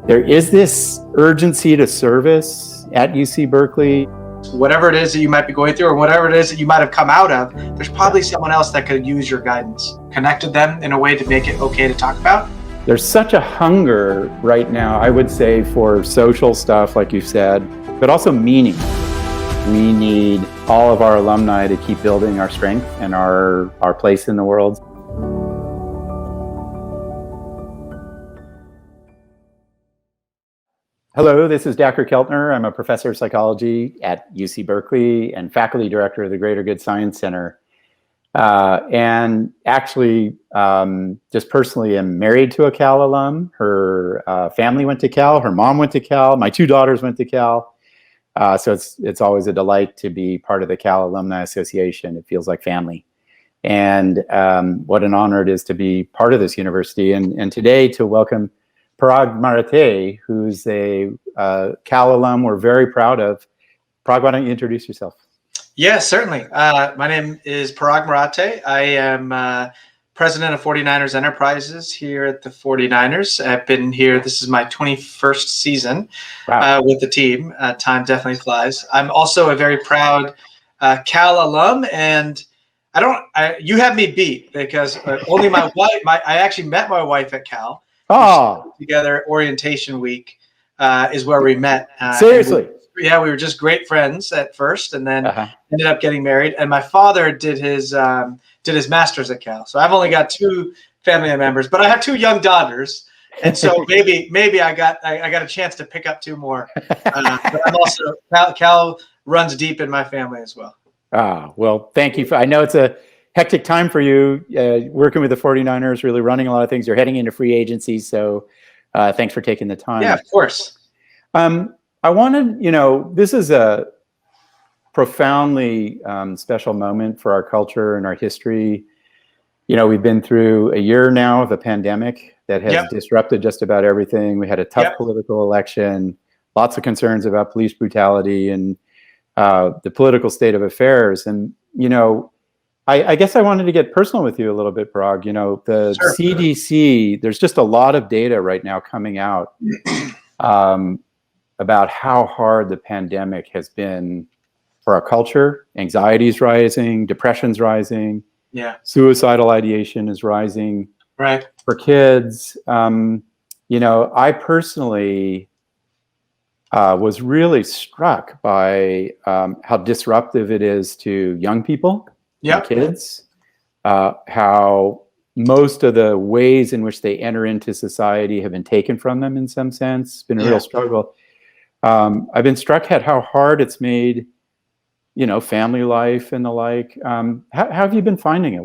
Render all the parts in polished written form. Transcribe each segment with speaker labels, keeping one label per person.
Speaker 1: There is this urgency to service at UC Berkeley.
Speaker 2: Whatever it is that you might be going through or whatever it is that you might have come out of, there's probably someone else that could use your guidance. Connected them in a way to make it okay to talk about.
Speaker 1: There's such a hunger right now, I would say, for social stuff, like you said, but also meaning. We need all of our alumni to keep building our strength and our place in the world. Hello, this is Dacher Keltner. I'm a professor of psychology at UC Berkeley and faculty director of the Greater Good Science Center. And actually, just personally, am married to a Cal alum. Her family went to Cal. Her mom went to Cal. My two daughters went to Cal. So it's always a delight to be part of the Cal Alumni Association. It feels like family. And what an honor it is to be part of this university. And today to welcome Paraag Marathe, who's a Cal alum we're very proud of. Paraag, why don't you introduce yourself?
Speaker 2: Yes, certainly. My name is Paraag Marathe. I am president of 49ers Enterprises here at the 49ers. I've been here, this is my 21st season with the team. Time definitely flies. I'm also a very proud Cal alum, and you have me beat because only my wife, I actually met my wife at Cal.
Speaker 1: Oh,
Speaker 2: together orientation week is where we met.
Speaker 1: Seriously?
Speaker 2: We were just great friends at first, and then ended up getting married. And my father did his master's at Cal, so I've only got two family members, but I have two young daughters, and so maybe I got a chance to pick up two more. But I'm also Cal runs deep in my family as well.
Speaker 1: Well, thank you. I know it's a hectic time for you, working with the 49ers, really running a lot of things. You're heading into free agency, so thanks for taking the time.
Speaker 2: Yeah, of course.
Speaker 1: I wanted, this is a profoundly special moment for our culture and our history. We've been through a year now of a pandemic that has disrupted just about everything. We had a tough political election, lots of concerns about police brutality and the political state of affairs. And, I guess I wanted to get personal with you a little bit, Paraag. The CDC, there's just a lot of data right now coming out about how hard the pandemic has been for our culture. Anxiety's rising, depression's rising, suicidal ideation is rising.
Speaker 2: Right.
Speaker 1: For kids. I personally was really struck by how disruptive it is to young people. Kids, how most of the ways in which they enter into society have been taken from them in some sense. It's been a real struggle. I've been struck at how hard it's made, family life and the like. How have you been finding it?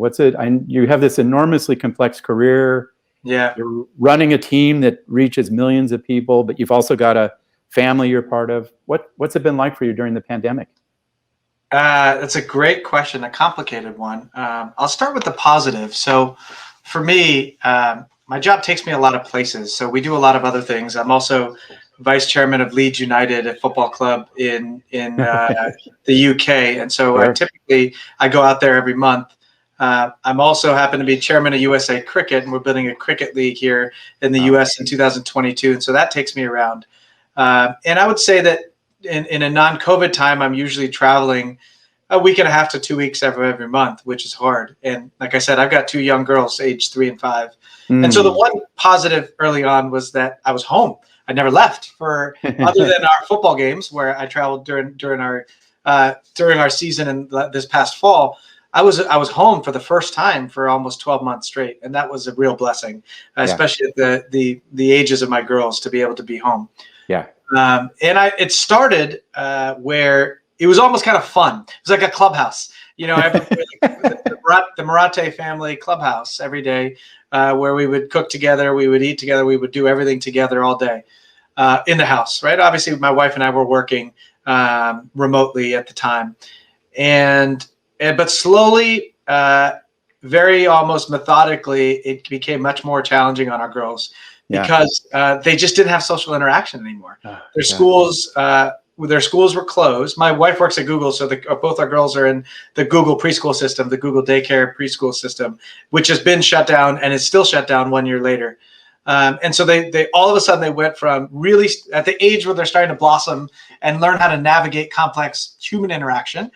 Speaker 1: You have this enormously complex career.
Speaker 2: Yeah.
Speaker 1: You're running a team that reaches millions of people, but you've also got a family you're part of. What's it been like for you during the pandemic?
Speaker 2: That's a great question, a complicated one. I'll start with the positive. So for me, my job takes me a lot of places. So we do a lot of other things. I'm also vice chairman of Leeds United, a football club in the UK. And so I go out there every month. I'm also happen to be chairman of USA Cricket, and we're building a cricket league here in the US in 2022. And so that takes me around. And I would say that in a non-COVID time, I'm usually traveling a week and a half to 2 weeks every month, which is hard. And like I said, I've got two young girls, aged 3 and 5. And so the one positive early on was that I was home. I never left for other than our football games where I traveled during our season and this past fall. I was home for the first time for almost 12 months straight, and that was a real blessing, especially at the ages of my girls, to be able to be home.
Speaker 1: Yeah.
Speaker 2: And it started where it was almost kind of fun. It was like a clubhouse, the Marathe family clubhouse every day, where we would cook together, we would eat together, we would do everything together all day in the house, right? Obviously, my wife and I were working remotely at the time, but slowly, very almost methodically, it became much more challenging on our girls. Because they just didn't have social interaction anymore. Their schools were closed. My wife works at Google, so both our girls are in the Google preschool system, the Google Dacher preschool system, which has been shut down and is still shut down 1 year later. And so they all of a sudden they went from really at the age where they're starting to blossom and learn how to navigate complex human interaction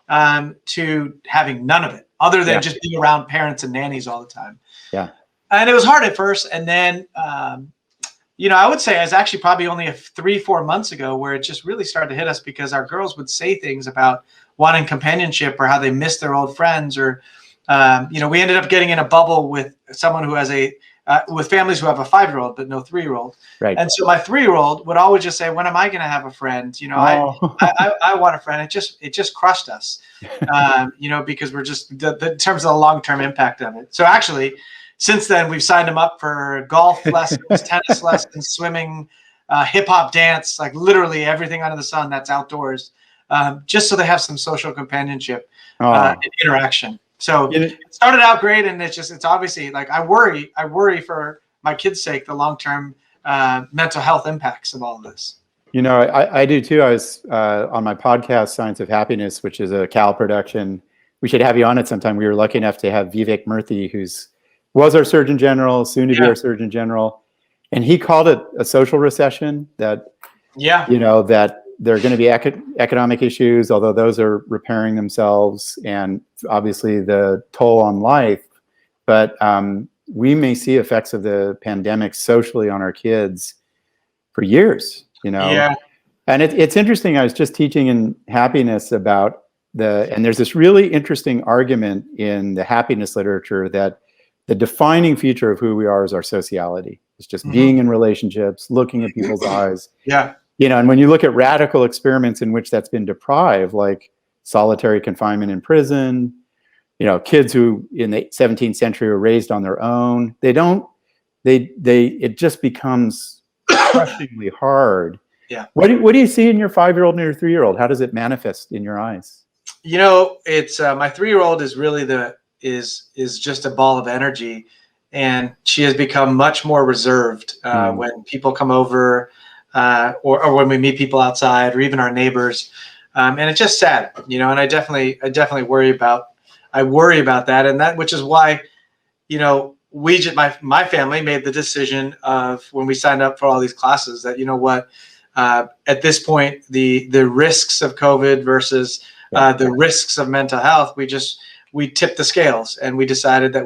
Speaker 2: to having none of it other than just being around parents and nannies all the time.
Speaker 1: Yeah.
Speaker 2: And it was hard at first. And then, I would say it's actually probably only 3-4 months ago where it just really started to hit us because our girls would say things about wanting companionship or how they miss their old friends or, we ended up getting in a bubble with someone who has with families who have a 5-year-old, but no 3-year-old.
Speaker 1: Right.
Speaker 2: And so my 3-year-old would always just say, when am I going to have a friend? I want a friend. It just crushed us, because we're just in terms of the long-term impact of it. So actually, since then, we've signed them up for golf lessons, tennis lessons, swimming, hip hop dance, like literally everything under the sun that's outdoors, just so they have some social companionship and interaction. So it started out great, and it's obviously like I worry for my kids' sake the long-term mental health impacts of all of this.
Speaker 1: I do too. I was on my podcast, Science of Happiness, which is a Cal production. We should have you on it sometime. We were lucky enough to have Vivek Murthy, was our Surgeon General, soon to be our Surgeon General, and he called it a social recession. That that there are going to be economic issues, although those are repairing themselves, and obviously the toll on life. But we may see effects of the pandemic socially on our kids for years. And it's interesting. I was just teaching in happiness about and there's this really interesting argument in the happiness literature that the defining feature of who we are is our sociality. It's just being in relationships, looking at people's eyes.
Speaker 2: Yeah.
Speaker 1: And when you look at radical experiments in which that's been deprived, like solitary confinement in prison, kids who in the 17th century were raised on their own, it just becomes crushingly hard.
Speaker 2: Yeah.
Speaker 1: What do you see in your 5-year-old and your 3-year-old? How does it manifest in your eyes?
Speaker 2: It's my 3-year-old is really is just a ball of energy, and she has become much more reserved when people come over or when we meet people outside or even our neighbors, and it's just sad, and I definitely worry about that, and that, which is why my family made the decision of when we signed up for all these classes that at this point the risks of COVID versus the risks of mental health, we tipped the scales, and we decided that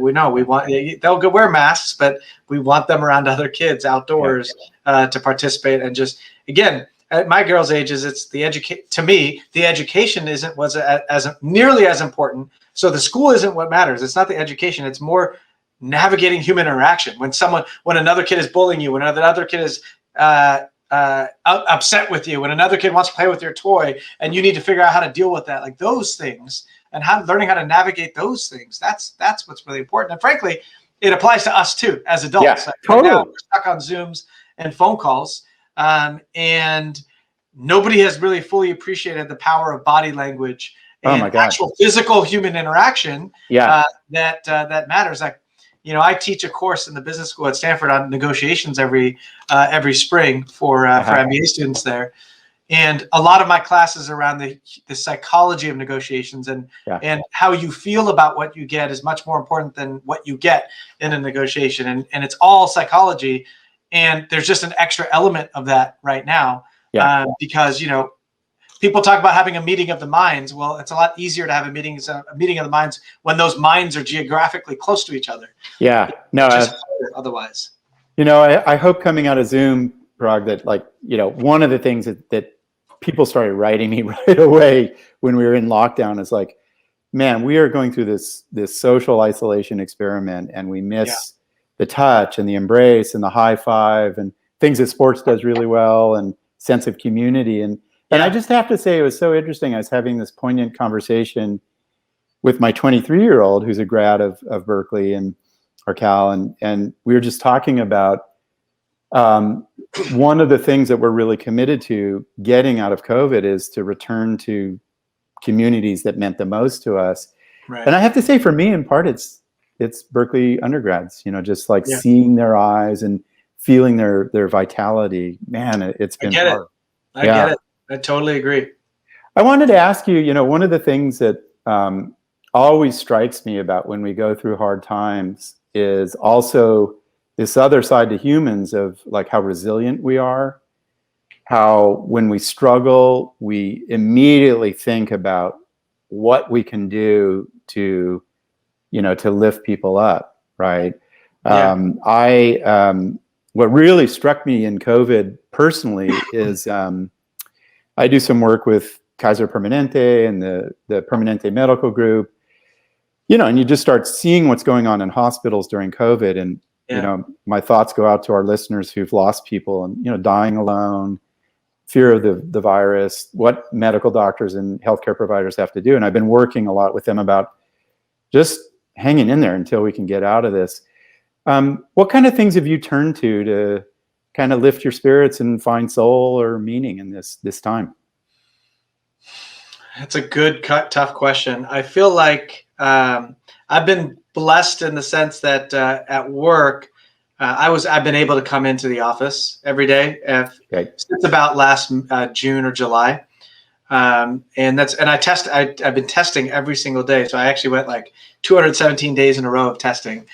Speaker 2: they'll go wear masks, but we want them around other kids outdoors to participate. And just, again, at my girls' ages, it's to me, the education was as nearly as important. So the school isn't what matters. It's not the education. It's more navigating human interaction. When another kid is bullying you, when another kid is upset with you, when another kid wants to play with your toy, and you need to figure out how to deal with that, like those things. And learning how to navigate those things, that's what's really important. And frankly, it applies to us too as adults.
Speaker 1: Yeah, totally.
Speaker 2: Right now, we're stuck on Zooms and phone calls, and nobody has really fully appreciated the power of body language and actual physical human interaction. That matters. Like, I teach a course in the business school at Stanford on negotiations every spring for MBA students there. And a lot of my classes around the psychology of negotiations and how you feel about what you get is much more important than what you get in a negotiation. And it's all psychology. And there's just an extra element of that right now because, people talk about having a meeting of the minds. Well, it's a lot easier to have a meeting of the minds when those minds are geographically close to each other.
Speaker 1: Yeah, no,
Speaker 2: otherwise.
Speaker 1: I hope coming out of Zoom, Paraag, that one of the things that people started writing me right away when we were in lockdown is like, man, we are going through this social isolation experiment, and we miss the touch and the embrace and the high five and things that sports does really well and sense of community. And I just have to say, it was so interesting. I was having this poignant conversation with my 23-year-old who's a grad of Berkeley and Cal, and we were just talking about one of the things that we're really committed to getting out of COVID is to return to communities that meant the most to us. Right. And I have to say, for me, in part, it's Berkeley undergrads, just like seeing their eyes and feeling their vitality. Man, it's been hard.
Speaker 2: I get it. I totally agree.
Speaker 1: I wanted to ask you, one of the things that always strikes me about when we go through hard times is also this other side to humans of like how resilient we are, how when we struggle, we immediately think about what we can do to, to lift people up, right?
Speaker 2: Yeah.
Speaker 1: What really struck me in COVID personally is I do some work with Kaiser Permanente and the Permanente Medical Group, and you just start seeing what's going on in hospitals during COVID. And, my thoughts go out to our listeners who've lost people and, dying alone, fear of the virus, what medical doctors and healthcare providers have to do. And I've been working a lot with them about just hanging in there until we can get out of this. What kind of things have you turned to kind of lift your spirits and find soul or meaning in this time?
Speaker 2: That's a good, tough question. I feel like I've been blessed in the sense that at work, I've been able to come into the office every day since about last June or July, and I've been testing every single day. So I actually went like 217 days in a row of testing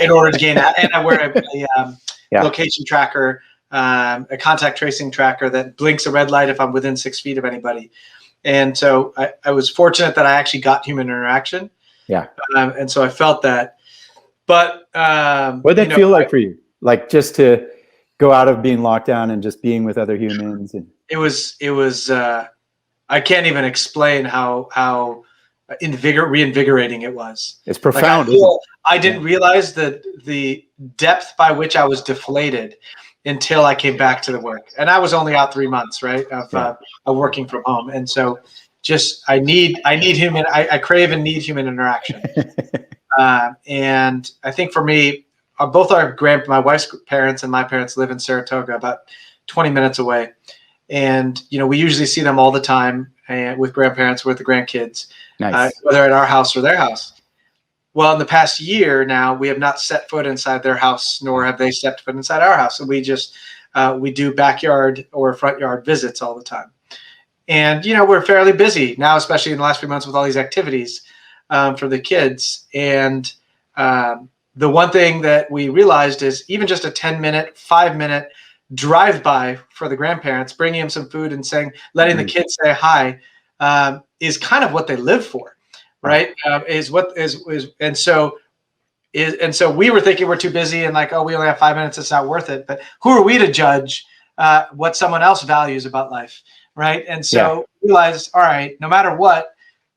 Speaker 2: in order to gain that. And I wear a location tracker, a contact tracing tracker that blinks a red light if I'm within 6 feet of anybody. And so I was fortunate that I actually got human interaction.
Speaker 1: Yeah.
Speaker 2: And so I felt that. But
Speaker 1: what did that feel like for you? Like just to go out of being locked down and just being with other humans? And
Speaker 2: it was I can't even explain how reinvigorating it was.
Speaker 1: It's profound.
Speaker 2: I didn't realize that the depth by which I was deflated until I came back to the work. And I was only out 3 months, right, of working from home. And so just I crave and need human interaction. And I think for me, both my wife's parents and my parents live in Saratoga, about 20 minutes away. And, we usually see them all the time with grandparents, with the grandkids, whether at our house or their house. Well, in the past year now, we have not set foot inside their house, nor have they stepped foot inside our house. And we just, we do backyard or front yard visits all the time. And, we're fairly busy now, especially in the last few months with all these activities for the kids. And the one thing that we realized is even just a 10-minute, 5-minute drive-by for the grandparents, bringing them some food and letting the kids say hi, is kind of what they live for. Right. And so we were thinking we're too busy and like, oh, we only have 5 minutes. It's not worth it. But who are we to judge what someone else values about life? Right. And so we realized, all right, no matter what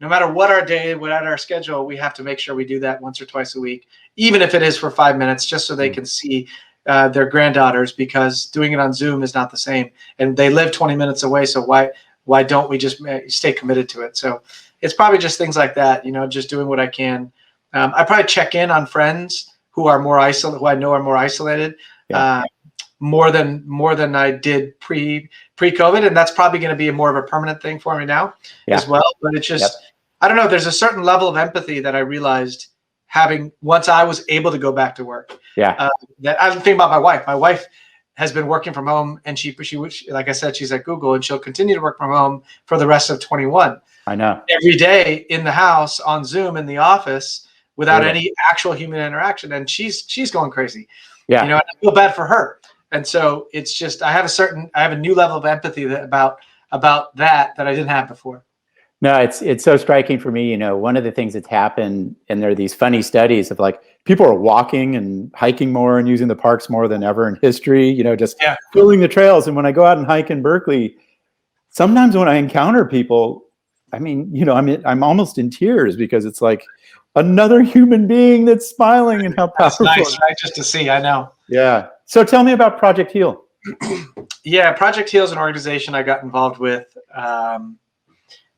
Speaker 2: our day, what our schedule, we have to make sure we do that once or twice a week, even if it is for 5 minutes, just so they can see their granddaughters, because doing it on Zoom is not the same. And they live 20 minutes away. So why don't we just stay committed to it? So it's probably just things like that, just doing what I can. I probably check in on friends who are more isolated, who I know are more isolated, more than I did pre-COVID, and that's probably going to be more of a permanent thing for me now as well. But it's just, I don't know. There's a certain level of empathy that I realized having once I was able to go back to work. That I think about my wife. My wife has been working from home, and she like I said, she's at Google, and she'll continue to work from home for the rest of 21.
Speaker 1: I know.
Speaker 2: Every day in the house on Zoom in the office without any actual human interaction, and she's going crazy. And I feel bad for her. And so it's just I have a new level of empathy about that I didn't have before.
Speaker 1: No, it's so striking for me. One of the things that's happened, and there are these funny studies of like people are walking and hiking more and using the parks more than ever in history. Just filling the trails. And when I go out and hike in Berkeley, sometimes when I encounter people, I'm almost in tears because it's like another human being that's smiling and how powerful.
Speaker 2: That's nice, right? Just to see, I know.
Speaker 1: Yeah. So tell me about Project Heal.
Speaker 2: Project Heal is an organization I got involved with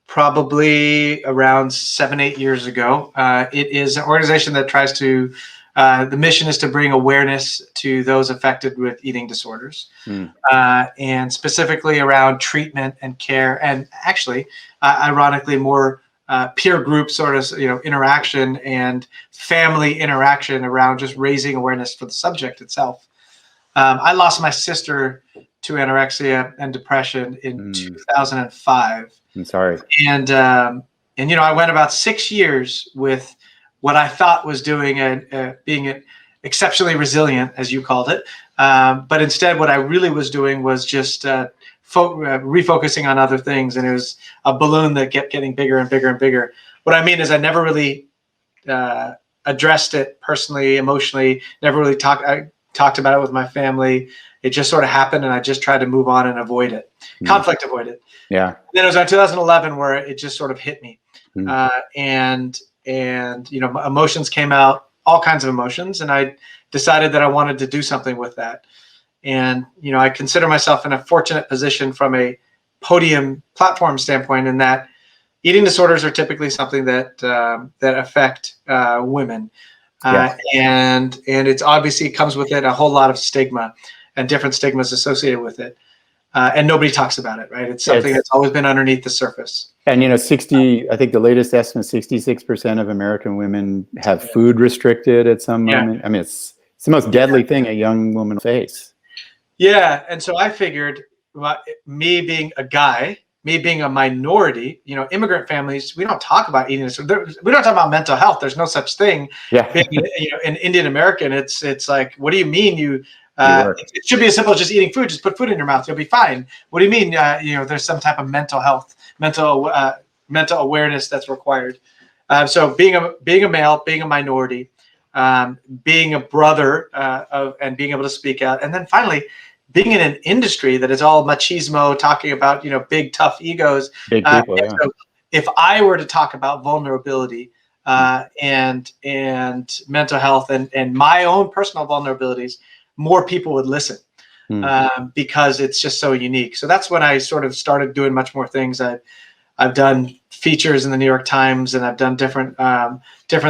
Speaker 2: probably around 7-8 years ago. It is an organization that tries to, the mission is to bring awareness to those affected with eating disorders, and specifically around treatment and care, and actually, ironically, more peer group sort of interaction and family interaction around just raising awareness for the subject itself. I lost my sister to anorexia and depression in 2005.
Speaker 1: I'm sorry.
Speaker 2: And I went about 6 years with what I thought was being exceptionally resilient, as you called it. But instead, what I really was doing was just refocusing on other things, and it was a balloon that kept getting bigger and bigger and bigger. What I mean is, I never really addressed it personally, emotionally. Never really talked about it with my family. It just sort of happened, and I just tried to move on and avoid it, conflict avoid it.
Speaker 1: Yeah.
Speaker 2: And then it was on 2011 where it just sort of hit me,
Speaker 1: Mm.
Speaker 2: and emotions came out, all kinds of emotions, and I decided that I wanted to do something with that. And I consider myself in a fortunate position from a podium platform standpoint, in that eating disorders are typically something that affect women,
Speaker 1: Yeah.
Speaker 2: and it's obviously comes with it a whole lot of stigma and different stigmas associated with it, and nobody talks about it, right? It's something that's always been underneath the surface.
Speaker 1: And I think the latest estimate, 66% of American women have food restricted at some moment. I mean, it's the most deadly thing a young woman face.
Speaker 2: Yeah, and so I figured, me being a guy, me being a minority, immigrant families, we don't talk about eating disorders. We don't talk about mental health. There's no such thing.
Speaker 1: Yeah.
Speaker 2: Being, an Indian American, it's like, what do you mean it should be as simple as just eating food. Just put food in your mouth, you'll be fine. What do you mean? There's some type of mental health, mental awareness that's required. So being a male, being a minority, being a brother, and being able to speak out, and then finally being in an industry that is all machismo, talking about big tough egos.
Speaker 1: Big people.
Speaker 2: So if I were to talk about vulnerability and mental health and my own personal vulnerabilities, more people would listen, because it's just so unique. So that's when I sort of started doing much more things. I've done features in the New York Times, and I've done different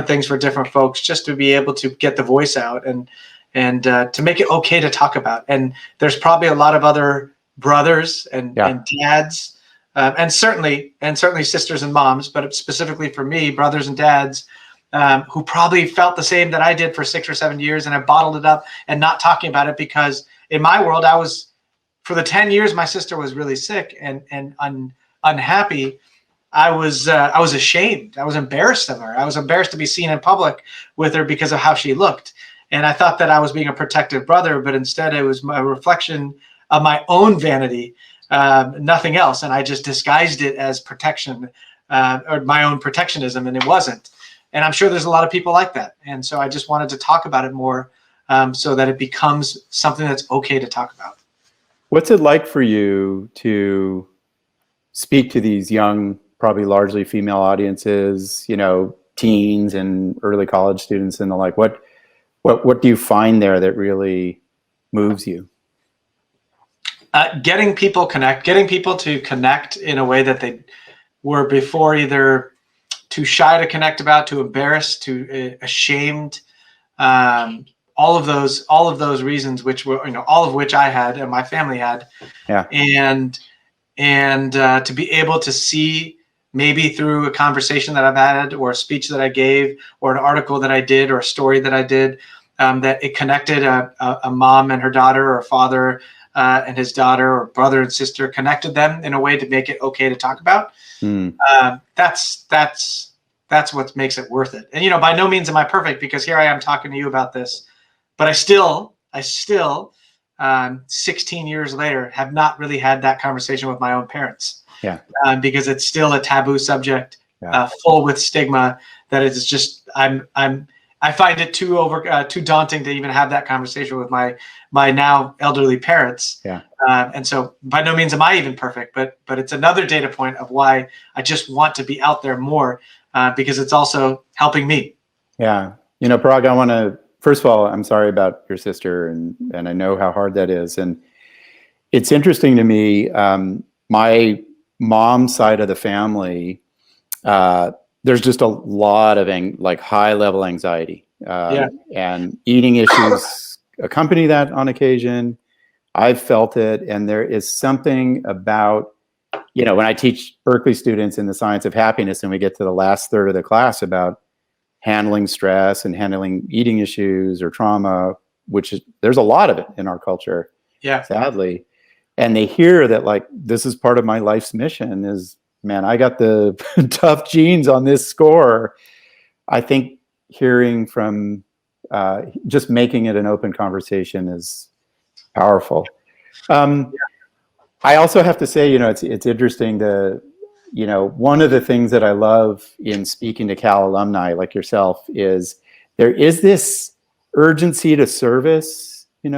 Speaker 2: things for different folks, just to be able to get the voice out and to make it okay to talk about. And there's probably a lot of other brothers and dads, and certainly sisters and moms, but specifically for me, brothers and dads, who probably felt the same that I did for 6 or 7 years, and I bottled it up and not talking about it, because in my world, for the 10 years my sister was really sick and unhappy, I was ashamed. I was embarrassed of her. I was embarrassed to be seen in public with her because of how she looked. And I thought that I was being a protective brother, but instead it was a reflection of my own vanity, nothing else. And I just disguised it as protection, or my own protectionism, and it wasn't. And I'm sure there's a lot of people like that. And so I just wanted to talk about it more, so that it becomes something that's okay to talk about.
Speaker 1: What's it like for you to speak to these young, probably largely female audiences, teens and early college students and the like? What do you find there that really moves you?
Speaker 2: Getting people to connect in a way that they were before either too shy to connect about, too embarrassed, too ashamed. All of those reasons, which were, all of which I had and my family had.
Speaker 1: Yeah.
Speaker 2: And to be able to see, maybe through a conversation that I've had, or a speech that I gave, or an article that I did, or a story that I did, that it connected a mom and her daughter, or a father and his daughter, or brother and sister, connected them in a way to make it okay to talk about. That's what makes it worth it. And by no means am I perfect, because here I am talking to you about this, but I still 16 years later have not really had that conversation with my own parents.
Speaker 1: Yeah.
Speaker 2: Because it's still a taboo subject, full with stigma, that it is just, I find it too daunting to even have that conversation with my now elderly parents.
Speaker 1: Yeah.
Speaker 2: And so by no means am I even perfect, but it's another data point of why I just want to be out there more, because it's also helping me.
Speaker 1: Yeah. Paraag, I want to, first of all, I'm sorry about your sister, and I know how hard that is. And it's interesting to me, my mom's side of the family, there's just a lot of high level anxiety, and eating issues accompany that on occasion. I've felt it. And there is something about, when I teach Berkeley students in the science of happiness, and we get to the last third of the class about handling stress and handling eating issues or trauma, there's a lot of it in our culture, sadly. And they hear that, this is part of my life's mission is, man, I got the tough genes on this score. I think hearing from just making it an open conversation is powerful. I also have to say, it's interesting to, one of the things that I love in speaking to Cal alumni like yourself is there is this urgency to service, at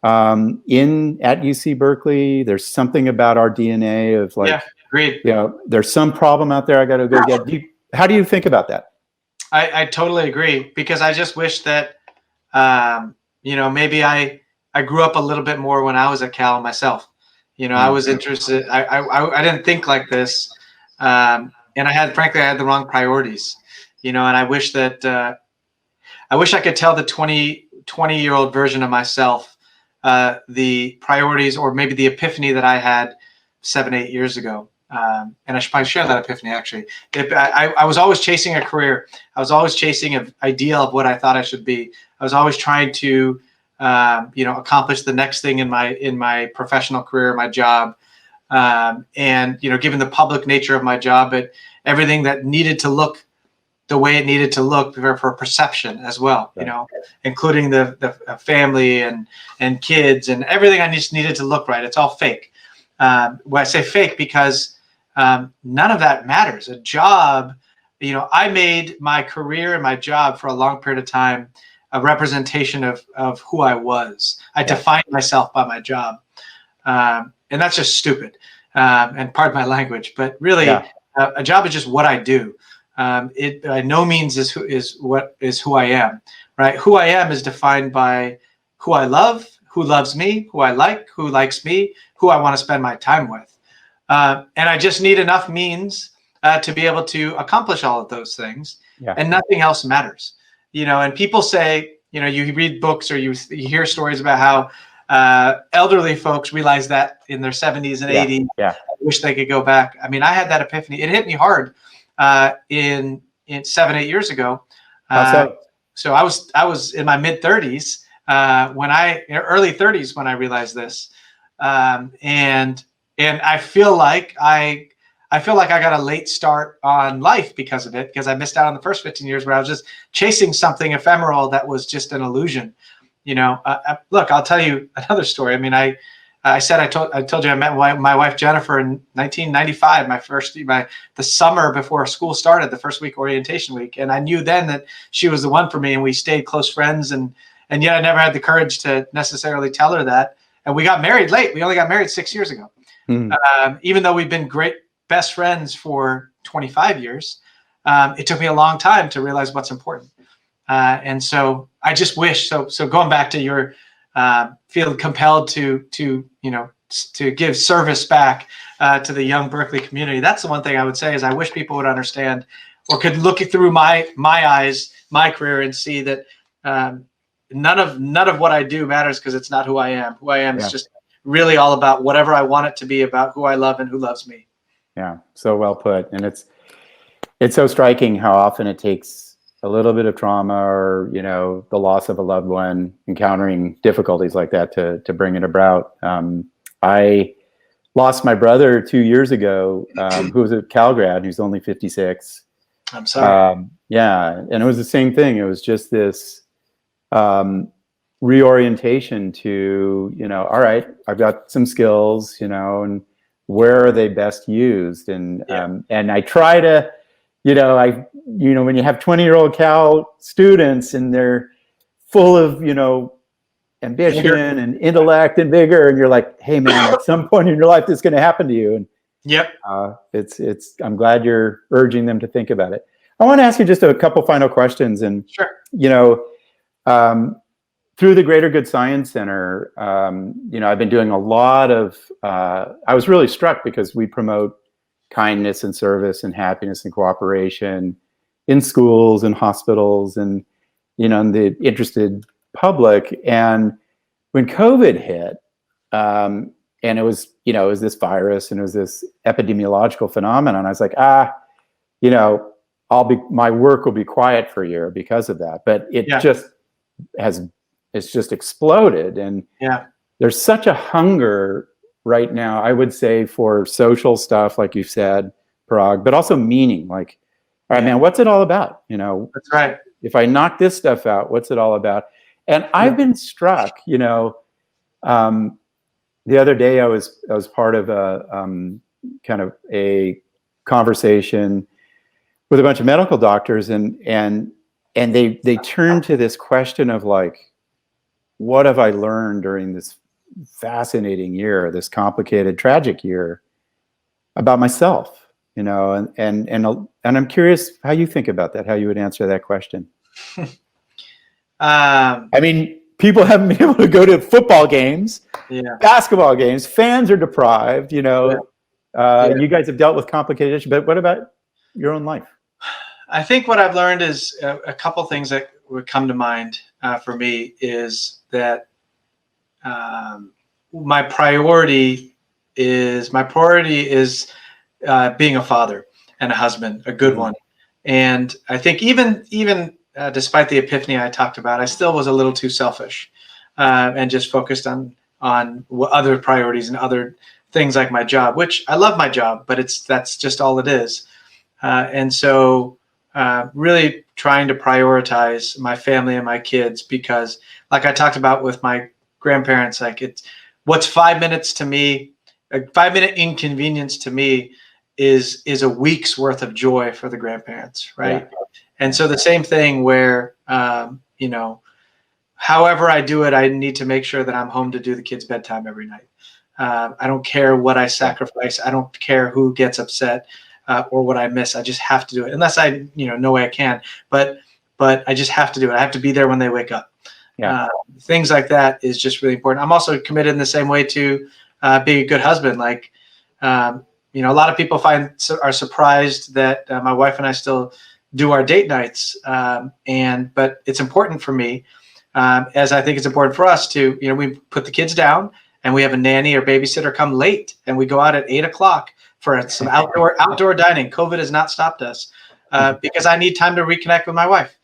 Speaker 1: UC Berkeley. There's something about our DNA of like,
Speaker 2: agreed.
Speaker 1: There's some problem out there I got to go get. How do you think about that?
Speaker 2: I totally agree, because I just wish that, maybe I grew up a little bit more when I was at Cal myself. I was interested. I didn't think like this, and frankly, I had the wrong priorities. And I wish that I wish I could tell the 20-year-old version of myself the priorities, or maybe the epiphany that I had 7-8 years ago. And I should probably share that epiphany, actually. I was always chasing a career. I was always chasing an ideal of what I thought I should be. I was always trying to accomplish the next thing in my professional career, my job. And given the public nature of my job, everything that needed to look the way it needed to look for perception as well, including the family and kids and everything. I just needed to look right. It's all fake. When I say fake, because none of that matters. A job, I made my career and my job for a long period of time a representation of who I was. I defined myself by my job. And that's just stupid. And pardon my language, but really a job is just what I do. It by no means is who I am, right? Who I am is defined by who I love, who loves me, who I like, who likes me, who I want to spend my time with. And I just need enough means to be able to accomplish all of those things, and nothing else matters. And people say, you read books or you hear stories about how elderly folks realize that in their 70s and 80s, wish they could go back. I mean, I had that epiphany. It hit me hard in 7-8 years ago. So I was in my mid 30s early 30s when I realized this, and I feel like I got a late start on life because of it, because I missed out on the first 15 years where I was just chasing something ephemeral that was just an illusion. Look, I'll tell you another story. I mean, I told you I met my wife Jennifer in 1995, the summer before school started, the first week, orientation week, and I knew then that she was the one for me, and we stayed close friends, and yet I never had the courage to necessarily tell her that. And we got married late. We only got married 6 years ago, even though we've been great best friends for 25 years. It took me a long time to realize what's important. And so I just wish, so going back to your feeling compelled to give service back to the young Berkeley community. That's the one thing I would say is I wish people would understand, or could look through my eyes, my career, and see that none of what I do matters, because it's not who I am. Who I am is just really all about whatever I want it to be about, who I love and who loves me.
Speaker 1: Yeah, so well put. And it's so striking how often it takes a little bit of trauma, or the loss of a loved one, encountering difficulties like that to bring it about. I lost my brother 2 years ago, who was a Cal grad, who's only 56.
Speaker 2: I'm sorry.
Speaker 1: And it was the same thing. It was just this reorientation to, all right, I've got some skills, and where are they best used? And I try to, when you have 20-year-old Cal students and they're full of, ambition and intellect and vigor, and you're like, hey man, at some point in your life, this is going to happen to you. And I'm glad you're urging them to think about it. I want to ask you just a couple final questions. And, through the Greater Good Science Center, I've been doing a lot of, I was really struck because we promote kindness and service and happiness and cooperation in schools and hospitals and, in the interested public. And when COVID hit, and it was this virus and it was this epidemiological phenomenon, I was like, my work will be quiet for a year because of that. But it's just exploded. And there's such a hunger right now, I would say, for social stuff, like you said, Paraag, but also meaning. Like, all right, man, what's it all about?
Speaker 2: That's right.
Speaker 1: if I knock this stuff out, what's it all about? And I've been struck, the other day I was part of a kind of a conversation with a bunch of medical doctors, and they turned to this question of like, what have I learned during this fascinating year, this complicated, tragic year about myself, and I'm curious how you think about that, how you would answer that question. I mean, people haven't been able to go to football games, basketball games, fans are deprived, you guys have dealt with complicated issues, but what about your own life?
Speaker 2: I think what I've learned is a couple things that would come to mind for me is that my priority is being a father and a husband, a good one. And I think even despite the epiphany I talked about, I still was a little too selfish and just focused on other priorities and other things like my job, which I love my job, but that's just all it is. And so really trying to prioritize my family and my kids, because like I talked about with my grandparents, like what's 5 minutes to me, a 5-minute inconvenience to me is a week's worth of joy for the grandparents, right? Yeah. And so the same thing where, however I do it, I need to make sure that I'm home to do the kids' bedtime every night. I don't care what I sacrifice. I don't care who gets upset or what I miss. I just have to do it, unless I, no way I can. But I just have to do it. I have to be there when they wake up. Yeah. Things like that is just really important. I'm also committed in the same way to being a good husband. Like, a lot of people are surprised that my wife and I still do our date nights. But it's important for me, as I think it's important for us to, we put the kids down and we have a nanny or babysitter come late, and we go out at 8 o'clock for some outdoor dining. COVID has not stopped us because I need time to reconnect with my wife.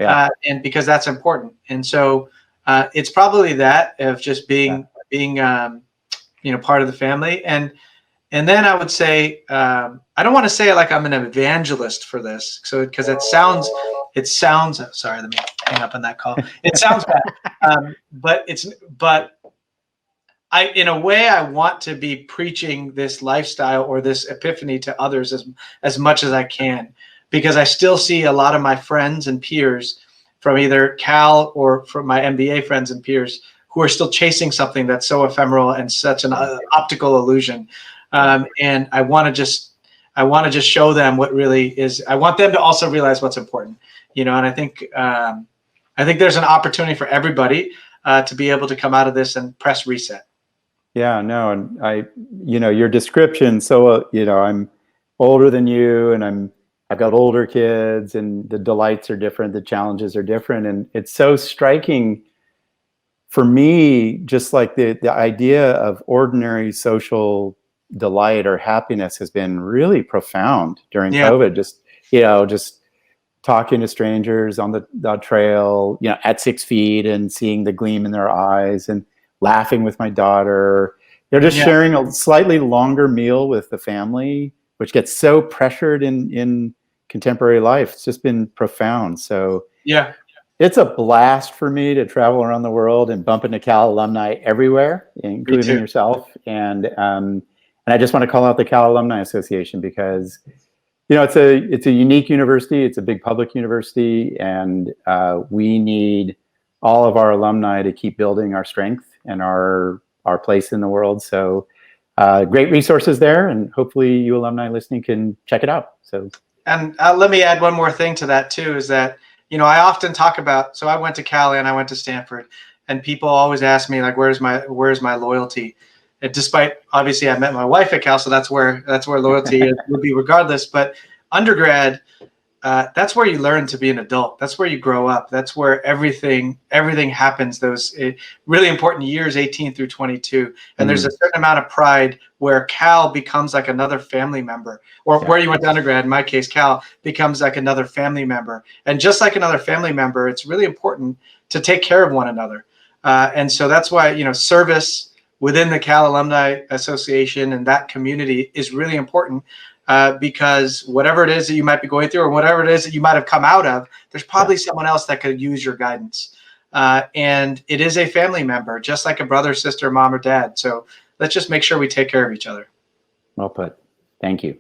Speaker 2: Yeah. And because that's important. And so it's probably that of just being part of the family. And then I would say, I don't want to say it like I'm an evangelist for this. So, because it sounds, sorry, let me hang up on that call. It sounds bad. In a way, I want to be preaching this lifestyle or this epiphany to others as much as I can, because I still see a lot of my friends and peers from either Cal or from my MBA friends and peers who are still chasing something that's so ephemeral and such an optical illusion. And I want to just show them what really is. I want them to also realize what's important, and I think there's an opportunity for everybody to be able to come out of this and press reset.
Speaker 1: Yeah, no, and your description. So, I'm older than you, and I've got older kids, and the delights are different, the challenges are different, and it's so striking for me. Just like the idea of ordinary social delight or happiness has been really profound during COVID. Just talking to strangers on the trail, at 6 feet, and seeing the gleam in their eyes, and laughing with my daughter, sharing a slightly longer meal with the family, which gets so pressured in contemporary life. It's just been profound. So it's a blast for me to travel around the world and bump into Cal alumni everywhere, including yourself. And I just want to call out the Cal Alumni Association, because it's a unique university. It's a big public university, and we need all of our alumni to keep building our strength and our place in the world. So great resources there, and hopefully you alumni listening can check it out. So,
Speaker 2: and let me add one more thing to that too, is that, I often talk about, so I went to Cal and I went to Stanford, and people always ask me, like, where's my loyalty? And despite, obviously, I met my wife at Cal, so that's where loyalty would be regardless. But undergrad, that's where you learn to be an adult. That's where you grow up. That's where everything happens. Those really important years, 18 through 22. And there's a certain amount of pride where Cal becomes like another family member, or where you went to undergrad. In my case, Cal becomes like another family member. And just like another family member, it's really important to take care of one another. And so that's why, service within the Cal Alumni Association and that community is really important. because whatever it is that you might be going through or whatever it is that you might have come out of, there's probably someone else that could use your guidance. And it is a family member, just like a brother, sister, mom, or dad. So let's just make sure we take care of each other.
Speaker 1: Well put. Thank you.